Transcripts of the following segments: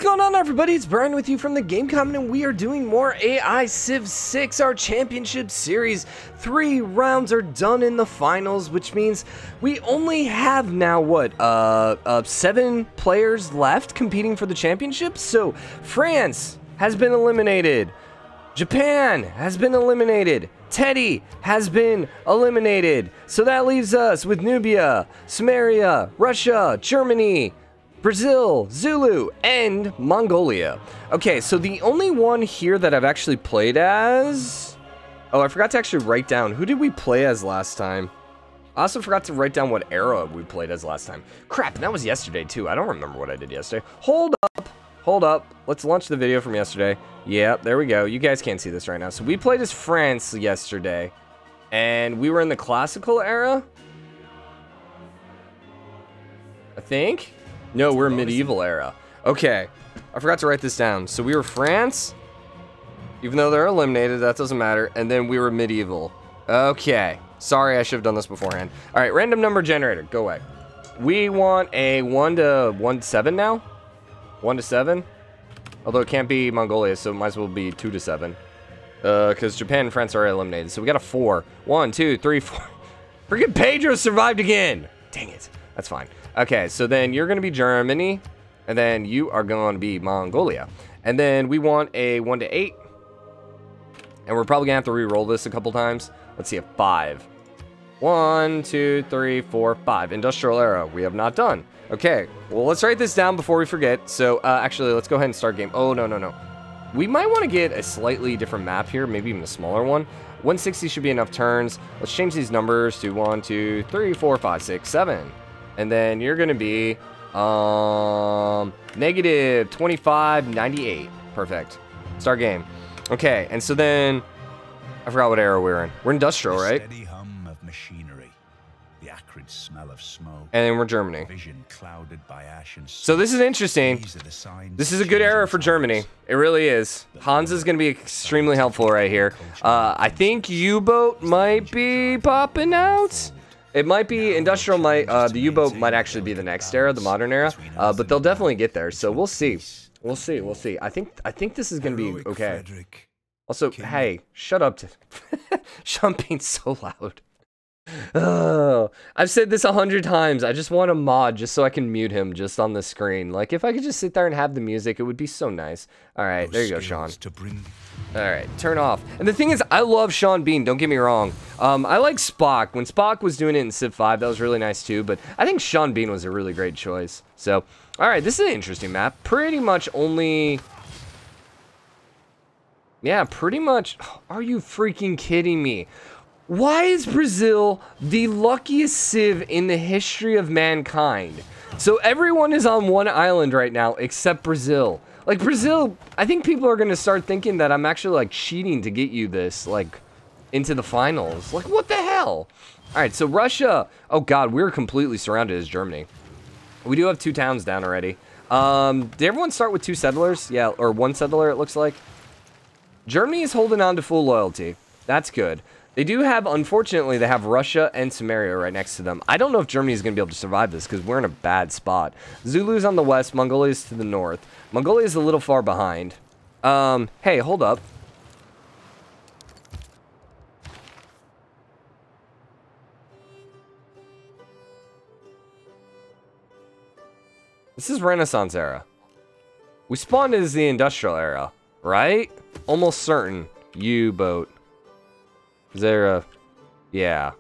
going on, everybody? It's Brian with you from TheGameCommon, and we are doing more AI Civ 6, our championship series. 3 rounds are done in the finals, which means we only have now, what, 7 players left competing for the championship? So, France has been eliminated. Japan has been eliminated. Teddy has been eliminated. So that leaves us with Nubia, Sumeria, Russia, Germany, Brazil, Zulu, and Mongolia. Okay, so the only one here that I've actually played as... Oh, I forgot to actually write down. Who did we play as last time? I also forgot to write down what era we played as last time. Crap, and that was yesterday, too. I don't remember what I did yesterday. Hold up. Hold up. Let's launch the video from yesterday. Yep, there we go. You guys can't see this right now. So we played as France yesterday. And we were in the classical era? I think? No, we're medieval era. Okay. I forgot to write this down. So we were France. Even though they're eliminated, that doesn't matter. And then we were medieval. Okay. Sorry, I should have done this beforehand. Alright, random number generator. Go away. We want a 1 to 7 now? 1 to 7? Although it can't be Mongolia, so it might as well be 2 to 7. Because Japan and France are eliminated. So we got a 4. 1, 2, 3, 4. Freaking Pedro survived again! Dang it. That's fine. Okay, so then you're going to be Germany. And then you are going to be Mongolia. And then we want a 1 to 8. And we're probably going to have to re-roll this a couple times. Let's see, a 5. 1, 2, 3, 4, 5. Industrial era. We have not done. Okay, well, let's write this down before we forget. So, actually, let's go ahead and start game. Oh, no. We might want to get a slightly different map here, maybe even a smaller one. 160 should be enough turns. Let's change these numbers to 1, 2, 3, 4, 5, 6, 7. And then you're going to be, negative 25, 98. Perfect. Start game. Okay, and so then, I forgot what era we're in. We're industrial, right? Steady hum of machinery. The acrid smell of smoke. And then we're Germany. Vision clouded by ash and so this is interesting. This is a good era for Germany. It really is. Hans is going to be extremely helpful right here. I think U-boat might be popping out. It might be industrial. The U-boat might actually be the next era, the modern era. But they'll definitely get there. So we'll see. We'll see. I think this is going to be okay. Also, hey, shut up. Sean being so loud. Oh, I've said this 100 times. I just want a mod just so I can mute him just on the screen. Like, if I could just sit there and have the music, it would be so nice. All right, there you go, Sean. All right, turn off. And the thing is, I love Sean Bean, don't get me wrong. I like Spock. When Spock was doing it in Civ 5, that was really nice too, but I think Sean Bean was a really great choice. So, all right, this is an interesting map. Pretty much only... Yeah, pretty much... Are you freaking kidding me? Why is Brazil the luckiest civ in the history of mankind? So everyone is on one island right now except Brazil. Like, Brazil, I think people are going to start thinking that I'm actually, like, cheating to get you this, like, into the finals. Like, what the hell? All right, so Russia. Oh, God, we're completely surrounded as Germany. We do have 2 towns down already. Did everyone start with 2 settlers? Yeah, or 1 settler, it looks like. Germany is holding on to full loyalty. That's good. They do have, unfortunately, they have Russia and Sumeria right next to them. I don't know if Germany is going to be able to survive this because we're in a bad spot. Zulu's on the west, Mongolia's to the north. Mongolia's a little far behind. Hey, hold up. This is Renaissance era. We spawned as the industrial era, right? Almost certain. U-boat. Is there a... Yeah.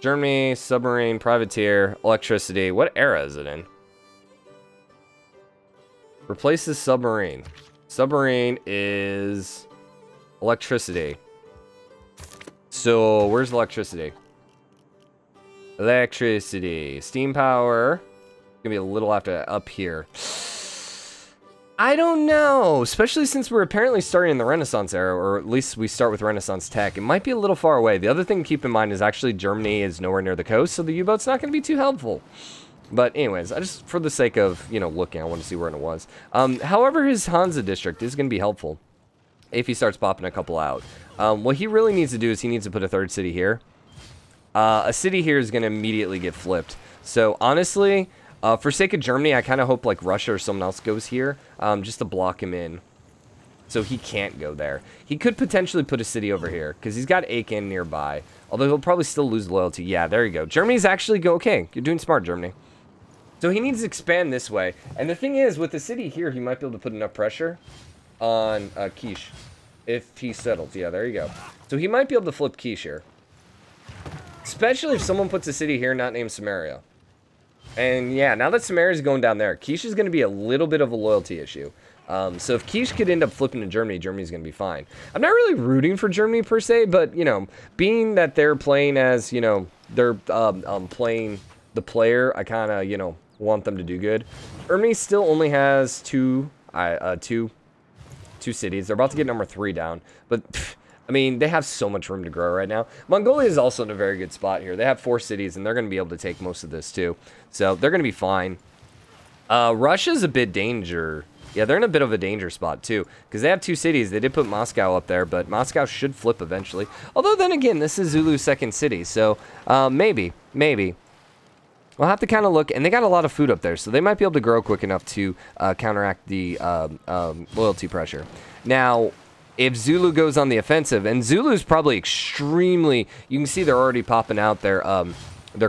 Germany, submarine, privateer, electricity. What era is it in? Replaces submarine. Submarine is... electricity. So, where's electricity? Electricity. Steam power. Gonna be a little after up here. I don't know, especially since we're apparently starting in the Renaissance era, or at least we start with Renaissance tech. It might be a little far away. The other thing to keep in mind is actually Germany is nowhere near the coast, so the U-boat's not going to be too helpful. But anyways, I just, for the sake of, you know, looking, I want to see where it was. However, his Hansa district is going to be helpful if he starts popping a couple out. What he really needs to do is he needs to put a 3rd city here. A city here is going to immediately get flipped. So honestly, For sake of Germany, I kind of hope like Russia or someone else goes here, just to block him in. So he can't go there. He could potentially put a city over here, because he's got Aachen nearby. Although he'll probably still lose loyalty. Yeah, there you go. Germany's actually okay. You're doing smart, Germany. So he needs to expand this way. And the thing is, with the city here, he might be able to put enough pressure on Quiche. If he settles. Yeah, there you go. So he might be able to flip Quiche here. Especially if someone puts a city here not named Sumeria. And yeah, now that Sumeria is going down there, Quiche is going to be a little bit of a loyalty issue. So if Quiche could end up flipping to Germany, Germany's going to be fine. I'm not really rooting for Germany per se, but, you know, being that they're playing as, you know, they're playing the player, I kind of, you know, want them to do good. Germany still only has two cities. They're about to get number 3 down, but I mean, they have so much room to grow right now. Mongolia is also in a very good spot here. They have 4 cities, and they're going to be able to take most of this too. So they're going to be fine. Russia's a bit danger. Yeah, they're in a bit of a danger spot too, because they have 2 cities. They did put Moscow up there, but Moscow should flip eventually. Although then again, this is Zulu's 2nd city, so maybe. We'll have to kind of look, and they got a lot of food up there, so they might be able to grow quick enough to counteract the loyalty pressure. Now, if Zulu goes on the offensive, and Zulu's probably extremely, you can see they're already popping out their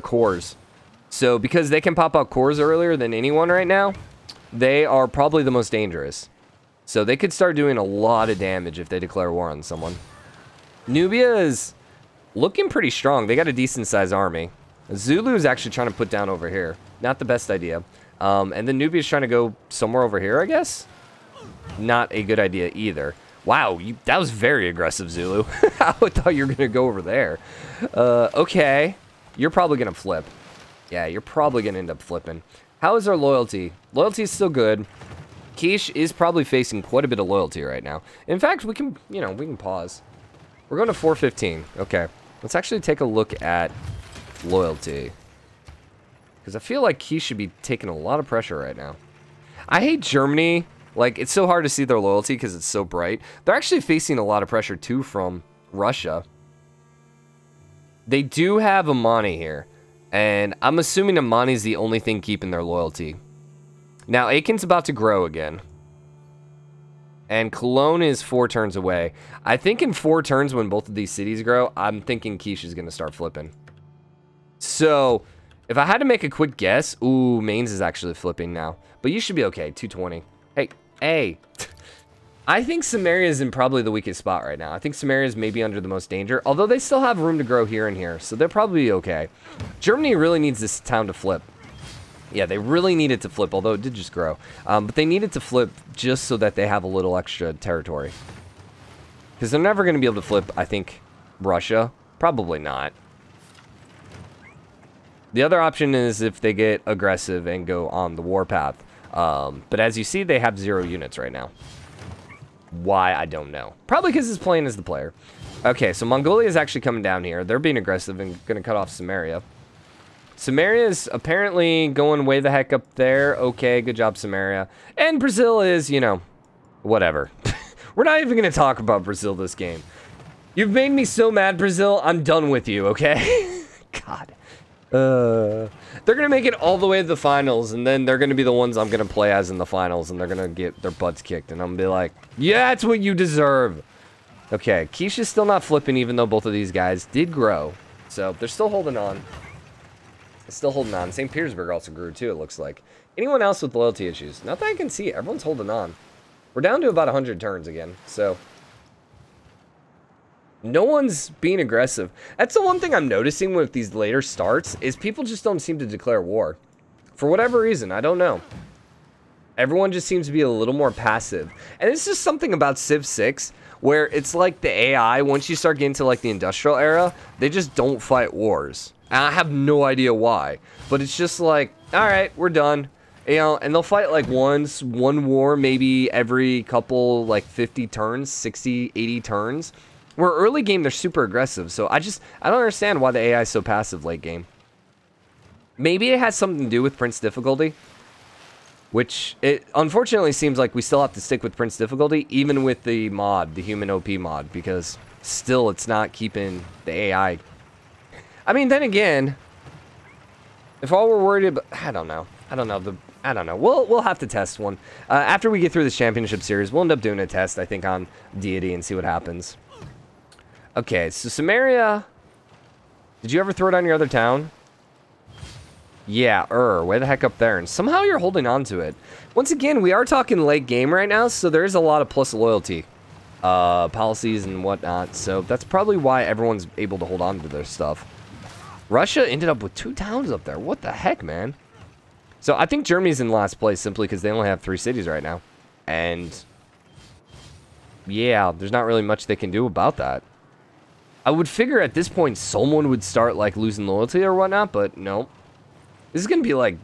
cores. So because they can pop out cores earlier than anyone right now, they are probably the most dangerous. So they could start doing a lot of damage if they declare war on someone. Nubia is looking pretty strong. They got a decent sized army. Zulu is actually trying to put down over here. Not the best idea. And then Nubia is trying to go somewhere over here, I guess. Not a good idea either. Wow, that was very aggressive, Zulu. I thought you were going to go over there. Okay. You're probably going to flip. Yeah, you're probably going to end up flipping. How is our loyalty? Loyalty is still good. Quiche is probably facing quite a bit of loyalty right now. In fact, we can, you know, we can pause. We're going to 415. Okay. Let's actually take a look at loyalty. Because I feel like Quiche should be taking a lot of pressure right now. I hate Germany. Like, it's so hard to see their loyalty because it's so bright. They're actually facing a lot of pressure, too, from Russia. They do have Amani here. And I'm assuming Amani's the only thing keeping their loyalty. Now, Aachen's about to grow again. And Cologne is 4 turns away. I think in 4 turns when both of these cities grow, I'm thinking Quiche is going to start flipping. So, if I had to make a quick guess, ooh, Mainz is actually flipping now. But you should be okay, 220. Hey. I think Sumeria is in probably the weakest spot right now. I think Sumeria is maybe under the most danger, although they still have room to grow here and here, so they'll probably be okay. Germany really needs this town to flip. Yeah, they really need it to flip, although it did just grow. But they need it to flip just so that they have a little extra territory. Because they're never going to be able to flip, I think, Russia. Probably not. The other option is if they get aggressive and go on the warpath. But as you see, they have 0 units right now. Why, I don't know. Probably because it's playing as the player. Okay, so Mongolia is actually coming down here. They're being aggressive and going to cut off Sumeria. Sumeria is apparently going way the heck up there. Okay, good job, Sumeria. And Brazil is, you know, whatever. We're not even going to talk about Brazil this game. You've made me so mad, Brazil. I'm done with you, okay? God. They're going to make it all the way to the finals, and then they're going to be the ones I'm going to play as in the finals, and they're going to get their butts kicked, and I'm going to be like, yeah, that's what you deserve. Okay, Quiche is still not flipping, even though both of these guys did grow. So, they're still holding on. Still holding on. St. Petersburg also grew, too, it looks like. Anyone else with loyalty issues? Not that I can see. Everyone's holding on. We're down to about 100 turns again, so... No one's being aggressive. That's the one thing I'm noticing with these later starts, is people just don't seem to declare war. For whatever reason, I don't know. Everyone just seems to be a little more passive. And it's just something about Civ 6, where it's like the AI, once you start getting to like the industrial era, they just don't fight wars. And I have no idea why. But it's just like, alright, we're done. You know, and they'll fight like one war maybe every couple, like 50 turns, 60, 80 turns. Where early game, they're super aggressive. So I don't understand why the AI is so passive late game. Maybe it has something to do with Prince difficulty. Which, it unfortunately seems like we still have to stick with Prince difficulty, even with the mod, the human OP mod. Because still, it's not keeping the AI. I mean, then again, if all we're worried about, I don't know. I don't know. I don't know. We'll have to test one. After we get through this championship series, we'll end up doing a test, I think, on Deity and see what happens. Okay, so Sumeria. Did you ever throw it on your other town? Yeah, way the heck up there. And somehow you're holding on to it. Once again, we are talking late game right now, so there is a lot of plus loyalty policies and whatnot. So that's probably why everyone's able to hold on to their stuff. Russia ended up with 2 towns up there. What the heck, man? So I think Germany's in last place simply because they only have 3 cities right now. And yeah, there's not really much they can do about that. I would figure at this point someone would start like losing loyalty or whatnot, but no. This is going to be like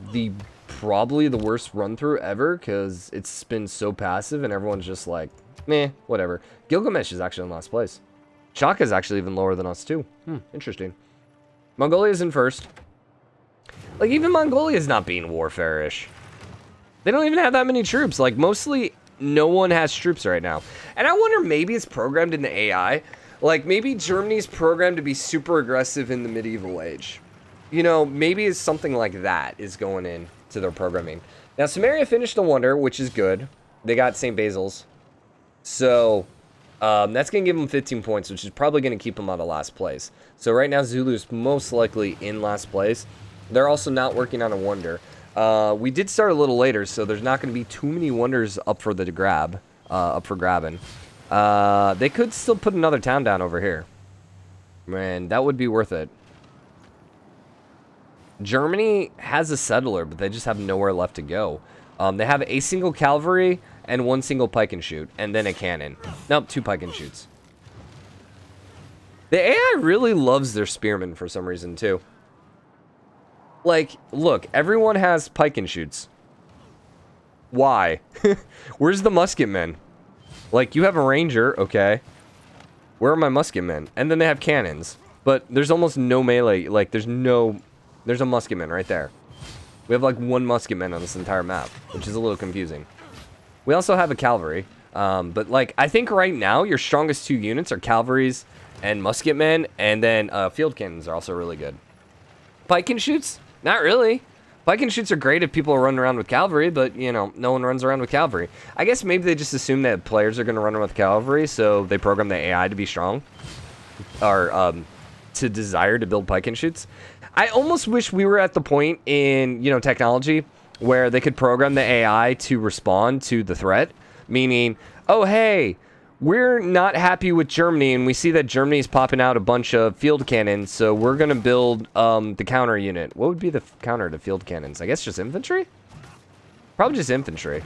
probably the worst run through ever because it's been so passive and everyone's just like, meh, whatever. Gilgamesh is actually in last place. Shaka is actually even lower than us too. Interesting. Mongolia's in first. Like, even Mongolia is not being warfare-ish. They don't even have that many troops. Like, mostly no one has troops right now. And I wonder, maybe it's programmed in the AI. Like, maybe Germany's programmed to be super aggressive in the medieval age. You know, maybe it's something like that is going in to their programming. Now, Sumeria finished the Wonder, which is good. They got St. Basil's. So, that's going to give them 15 points, which is probably going to keep them out of last place. So, right now, Zulu's most likely in last place. They're also not working on a Wonder. We did start a little later, so there's not going to be too many Wonders up for the grab, up for grabbing. They could still put another town down over here. Man, that would be worth it. Germany has a settler, but they just have nowhere left to go. They have a single cavalry and 1 single pike and shoot, and then a cannon. Nope, 2 pike and shoots. The AI really loves their spearmen for some reason, too. Like, look, everyone has pike and shoots. Why? Where's the musketmen? Like, you have a ranger, okay. Where are my musketmen? And then they have cannons. But there's almost no melee. Like, there's a musketman right there. We have, like, 1 musketman on this entire map, which is a little confusing. We also have a cavalry. But, like, I think right now your strongest 2 units are cavalries and musketmen. And then field cannons are also really good. Pike and shoots? Not really. Pike and shoots are great if people are running around with cavalry, but, you know, no one runs around with cavalry. I guess maybe they just assume that players are going to run around with cavalry, so they program the AI to be strong. Or, to desire to build pike and shoots. I almost wish we were at the point in, you know, technology where they could program the AI to respond to the threat. Meaning, oh, hey, we're not happy with Germany, and we see that Germany's popping out a bunch of field cannons, so we're going to build the counter unit. What would be the counter to field cannons? I guess just infantry? Probably just infantry.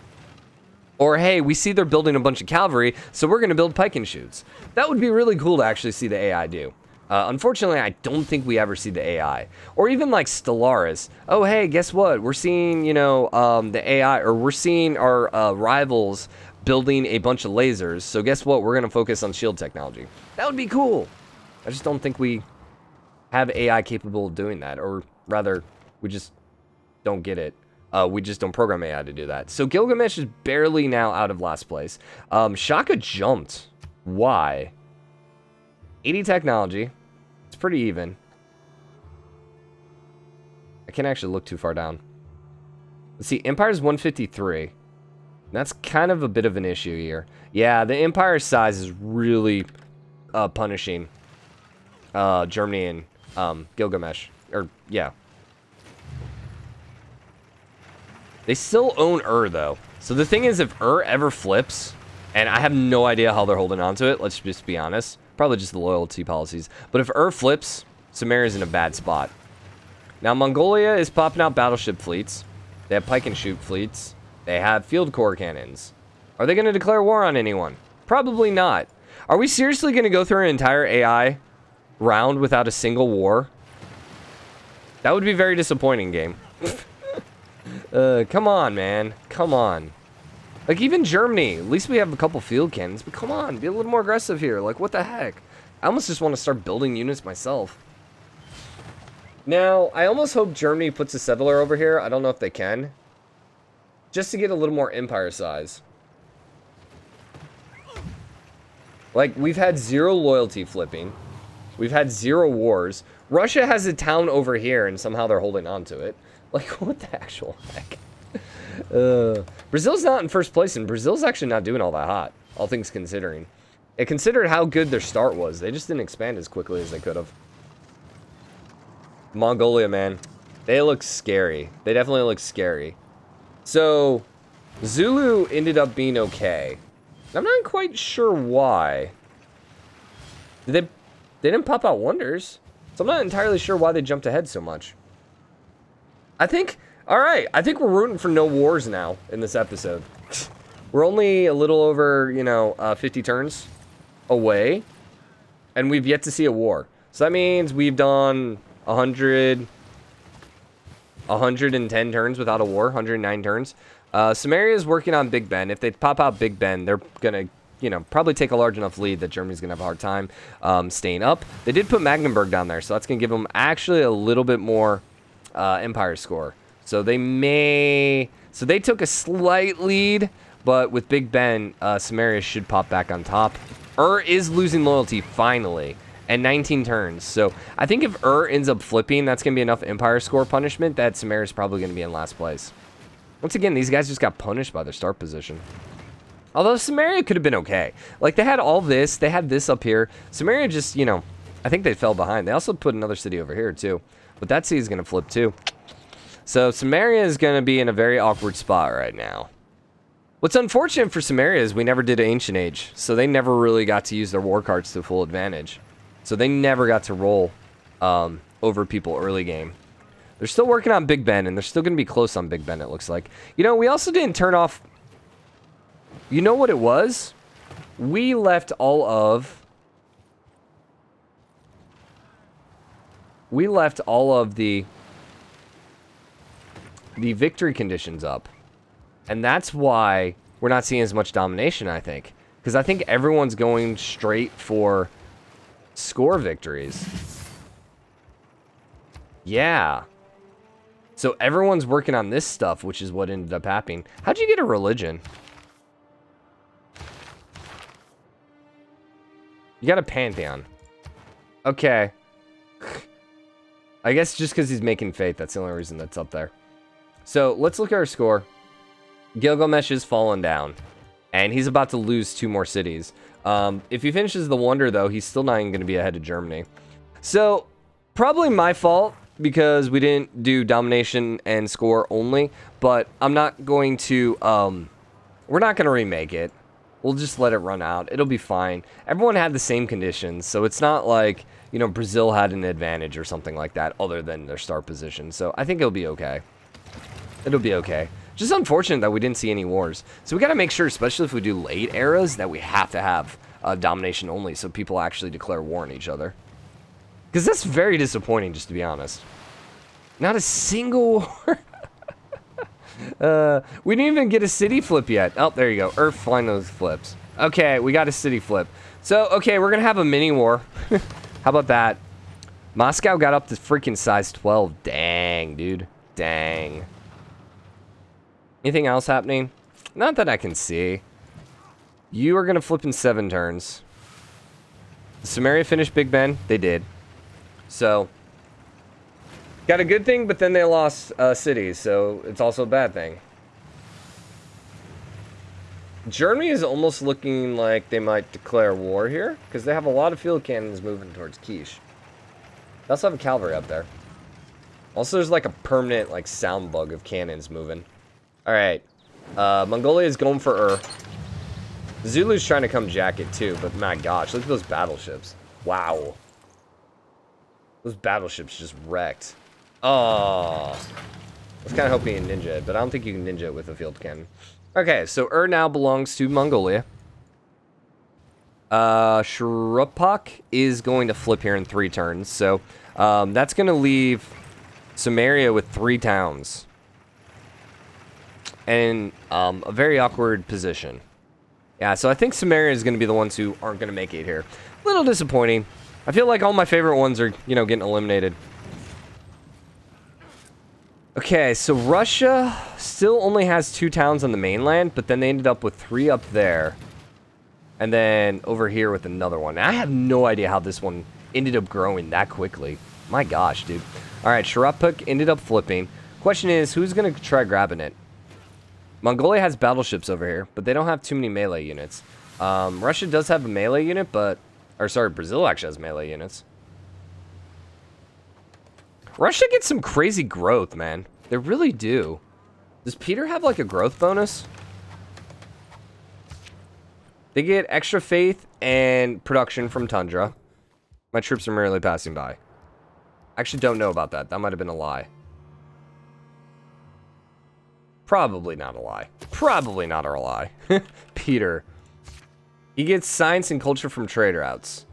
Or, hey, we see they're building a bunch of cavalry, so we're going to build pike and shoots. That would be really cool to actually see the AI do. Unfortunately, I don't think we ever see the AI. Or even like Stellaris. Oh, hey, guess what? We're seeing, you know, the AI, or we're seeing our rivals building a bunch of lasers. So guess what? We're going to focus on shield technology. That would be cool. I just don't think we have AI capable of doing that. Or rather, we just don't get it. We just don't program AI to do that. So Gilgamesh is barely now out of last place. Shaka jumped. Why? 80 technology. It's pretty even. I can't actually look too far down. Let's see. Empire's 153. That's kind of a bit of an issue here. Yeah, the Empire size is really punishing Germany and Gilgamesh. Or, yeah. They still own though. So the thing is, if ever flips, and I have no idea how they're holding on to it, let's just be honest. Probably just the loyalty policies. But if flips, Sumeria's in a bad spot. Now, Mongolia is popping out battleship fleets. They have pike and shoot fleets. They have field corps cannons. Are they going to declare war on anyone? Probably not. Are we seriously going to go through an entire AI round without a single war? That would be very disappointing, game. Come on, man. Come on. Like, even Germany, at least we have a couple field cannons, but come on, be a little more aggressive here. Like, what the heck? I almost just want to start building units myself. Now, I almost hope Germany puts a settler over here. I don't know if they can. Just to get a little more empire size. Like, we've had 0 loyalty flipping. We've had 0 wars. Russia has a town over here, and somehow they're holding on to it. Like, what the actual heck? Brazil's not in first place, and Brazil's actually not doing all that hot, all things considering. It considered how good their start was. They just didn't expand as quickly as they could have. Mongolia, man. They look scary. They definitely look scary. So, Zulu ended up being okay. I'm not quite sure why. They didn't pop out wonders. So I'm not entirely sure why they jumped ahead so much. I think, alright, I think we're rooting for no wars now in this episode. We're only a little over, you know, 50 turns away. And we've yet to see a war. So that means we've done 110 turns without a war, 109 turns. Sumeria is working on Big Ben. If they pop out Big Ben, they're going to, you know, probably take a large enough lead that Germany's going to have a hard time staying up. They did put Magdeburg down there, so that's going to give them actually a little bit more empire score. So they may... So they took a slight lead, but with Big Ben, Sumeria should pop back on top. Is losing loyalty, finally. And 19 turns. So I think if ends up flipping, that's going to be enough empire score punishment that Sumeria is probably going to be in last place. Once again, these guys just got punished by their start position. Although Sumeria could have been okay. Like, they had all this. They had this up here. Sumeria just, you know, I think they fell behind. They also put another city over here, too. But that city is going to flip, too. So Sumeria is going to be in a very awkward spot right now. What's unfortunate for Sumeria is we never did Ancient Age. So they never really got to use their war cards to full advantage. So they never got to roll over people early game. They're still working on Big Ben, and they're still going to be close on Big Ben, it looks like. You know, we also didn't turn off... You know what it was? We left all of... the victory conditions up. And that's why we're not seeing as much domination, I think. Because I think everyone's going straight for score victories. Yeah. So everyone's working on this stuff, which is what ended up happening. How'd you get a religion? You got a pantheon. Okay. I guess just because he's making faith, that's the only reason that's up there. So let's look at our score. Gilgamesh is fallen down. And he's about to lose 2 more cities. If he finishes the wonder, though, he's still not even going to be ahead of Germany. So, probably my fault, because we didn't do domination and score only. But I'm not going to, we're not going to remake it. We'll just let it run out. It'll be fine. Everyone had the same conditions, so it's not like, you know, Brazil had an advantage or something like that, other than their start position. So, I think it'll be okay. It'll be okay. Just unfortunate that we didn't see any wars. So we got to make sure, especially if we do late eras, that we have to have domination only so people actually declare war on each other. Because that's very disappointing, just to be honest. Not a single war. We didn't even get a city flip yet. Oh, there you go. Earth flying those flips. Okay, we got a city flip. So, okay, we're going to have a mini war. How about that? Moscow got up to freaking size 12. Dang, dude. Dang. Anything else happening? Not that I can see. You are going to flip in 7 turns. Sumeria finished Big Ben. They did. So, got a good thing, but then they lost cities, so it's also a bad thing. Germany is almost looking like they might declare war here, because they have a lot of field cannons moving towards Quiche. They also have a cavalry up there. Also, there's like a permanent like sound bug of cannons moving. Alright, Mongolia is going for Zulu's trying to come jack it too, but my gosh, look at those battleships. Wow. Those battleships just wrecked. Oh. I was kind of hoping you can ninja it, but I don't think you can ninja it with a field cannon. Okay, so now belongs to Mongolia. Shrupak is going to flip here in 3 turns, so that's going to leave Sumeria with 3 towns. And a very awkward position. Yeah, so I think Sumeria is going to be the ones who aren't going to make it here. A little disappointing. I feel like all my favorite ones are, you know, getting eliminated. Okay, so Russia still only has 2 towns on the mainland, but then they ended up with 3 up there. And then over here with another one. I have no idea how this one ended up growing that quickly. My gosh, dude. Alright, Shrupak ended up flipping. Question is, who's going to try grabbing it? Mongolia has battleships over here, but they don't have too many melee units. Russia does have a melee unit, but... Or, sorry, Brazil actually has melee units. Russia gets some crazy growth, man. They really do. Does Peter have, like, a growth bonus? They get extra faith and production from Tundra. My troops are merely passing by. I actually don't know about that. That might have been a lie. Probably not a lie. Probably not a lie. Peter. He gets science and culture from trade routes.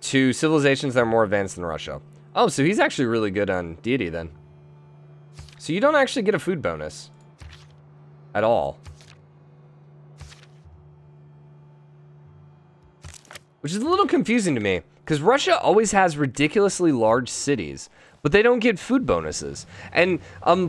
To civilizations that are more advanced than Russia. Oh, so he's actually really good on deity then. So you don't actually get a food bonus. At all. Which is a little confusing to me. Because Russia always has ridiculously large cities. But they don't get food bonuses. And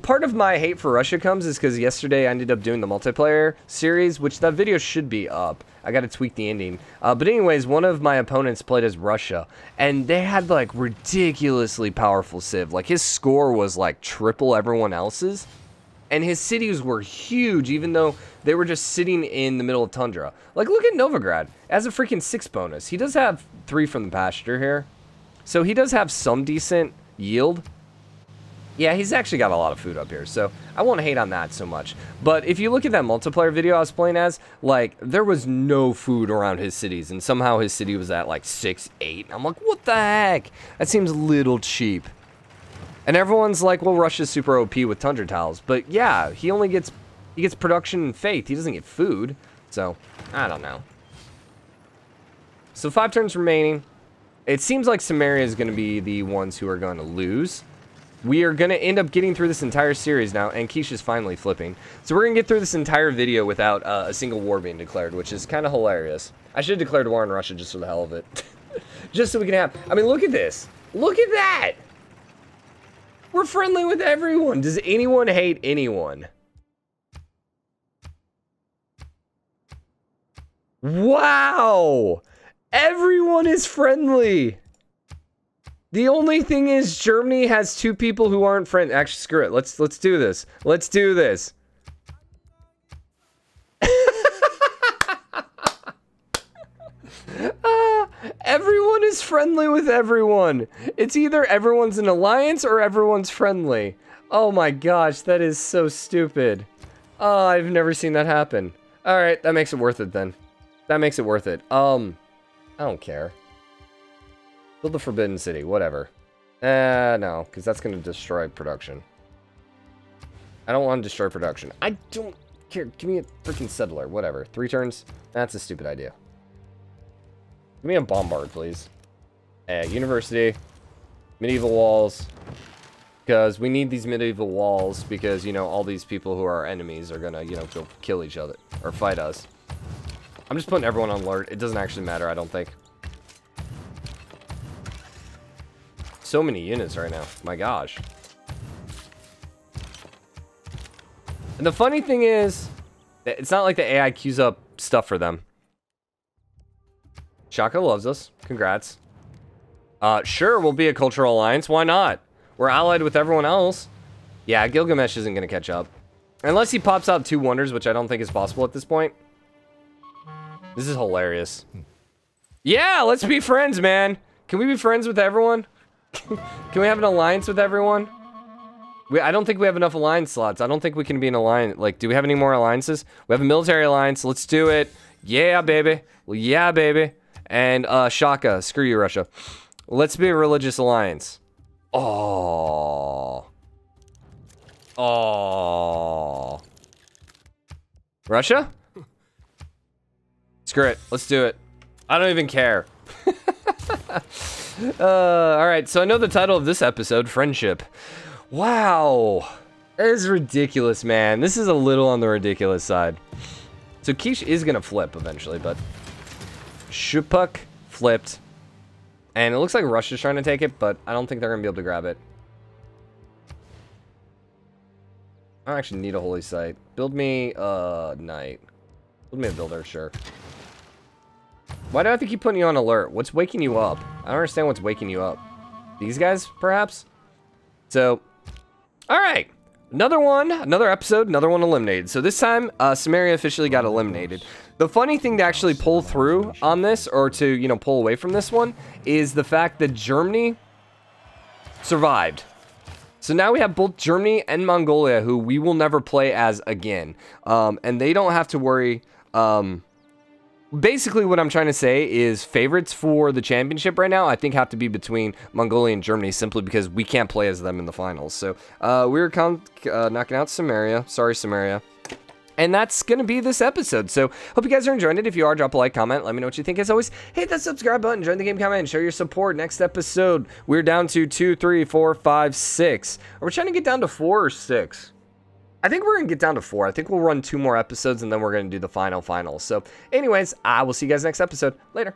part of my hate for Russia comes is because yesterday I ended up doing the multiplayer series, which that video should be up. I got to tweak the ending. But anyways, one of my opponents played as Russia. And they had like ridiculously powerful civ. Like his score was like triple everyone else's. And his cities were huge, even though they were just sitting in the middle of tundra. Like look at Novigrad. It has a freaking 6 bonus. He does have 3 from the pasture here. So he does have some decent yield. Yeah, he's actually got a lot of food up here, so I won't hate on that so much. But if you look at that multiplayer video I was playing as, like, there was no food around his cities, and somehow his city was at, like, 6, 8. I'm like, what the heck? That seems a little cheap. And everyone's like, well, Russia's super OP with tundra tiles. But yeah, he gets production and faith. He doesn't get food. So, I don't know. So 5 turns remaining. It seems like Sumeria is going to be the ones who are going to lose. We are going to end up getting through this entire series now, and Quiche is finally flipping. So we're going to get through this entire video without a single war being declared, which is kind of hilarious. I should have declared war on Russia just for the hell of it. Just so we can have... I mean, look at this. Look at that! We're friendly with everyone. Does anyone hate anyone? Wow! Everyone is friendly. The only thing is Germany has 2 people who aren't friends. Actually, screw it. Let's do this. Let's do this. Everyone is friendly with everyone. It's either everyone's an alliance or everyone's friendly. Oh my gosh, that is so stupid. Oh, I've never seen that happen. All right, that makes it worth it then. That makes it worth it. I don't care. Build the Forbidden City, whatever. No, because that's going to destroy production. I don't want to destroy production. I don't care. Give me a freaking settler, whatever. 3 turns? That's a stupid idea. Give me a bombard, please. University. Medieval walls. Because we need these medieval walls because, you know, all these people who are our enemies are going to, you know, go kill each other. Or fight us. I'm just putting everyone on alert. It doesn't actually matter, I don't think. So many units right now. My gosh. And the funny thing is, it's not like the AI queues up stuff for them. Shaka loves us. Congrats. Sure, we'll be a cultural alliance. Why not? We're allied with everyone else. Yeah, Gilgamesh isn't going to catch up. Unless he pops out 2 wonders, which I don't think is possible at this point. This is hilarious. Yeah, let's be friends, man. Can we be friends with everyone? Can we have an alliance with everyone? I don't think we have enough alliance slots. I don't think we can be an alliance. Like, do we have any more alliances? We have a military alliance. Let's do it. Yeah, baby. Well, yeah, baby. And, Shaka. Screw you, Russia. Let's be a religious alliance. Oh. Oh. Russia? Screw it. Let's do it. I don't even care. Alright, so I know the title of this episode, Friendship. Wow. That is ridiculous, man. This is a little on the ridiculous side. So Quiche is going to flip eventually, but... Shupuk flipped. And it looks like Russia's trying to take it, but I don't think they're going to be able to grab it. I don't actually need a holy site. Build me a knight. Build me a builder, sure. Why do I have to keep putting you on alert? What's waking you up? I don't understand what's waking you up. These guys, perhaps? So, All right. Another one, another episode, another one eliminated. So this time, Sumeria officially got eliminated. The funny thing to actually pull through on this, or to, you know, pull away from this one, is the fact that Germany survived. So now we have both Germany and Mongolia, who we will never play as again. And they don't have to worry. Basically, what I'm trying to say is favorites for the championship right now, I think, have to be between Mongolia and Germany, simply because we can't play as them in the finals. So we're knocking out Sumeria. Sorry, Sumeria. And that's going to be this episode. So hope you guys are enjoying it. If you are, drop a like, comment. Let me know what you think. As always, hit that subscribe button, join the game, comment, and show your support. Next episode, we're down to 2, 3, 4, 5, 6. Are we trying to get down to 4 or 6? I think we're going to get down to 4. I think we'll run 2 more episodes, and then we're going to do the final. So anyways, I will see you guys next episode. Later.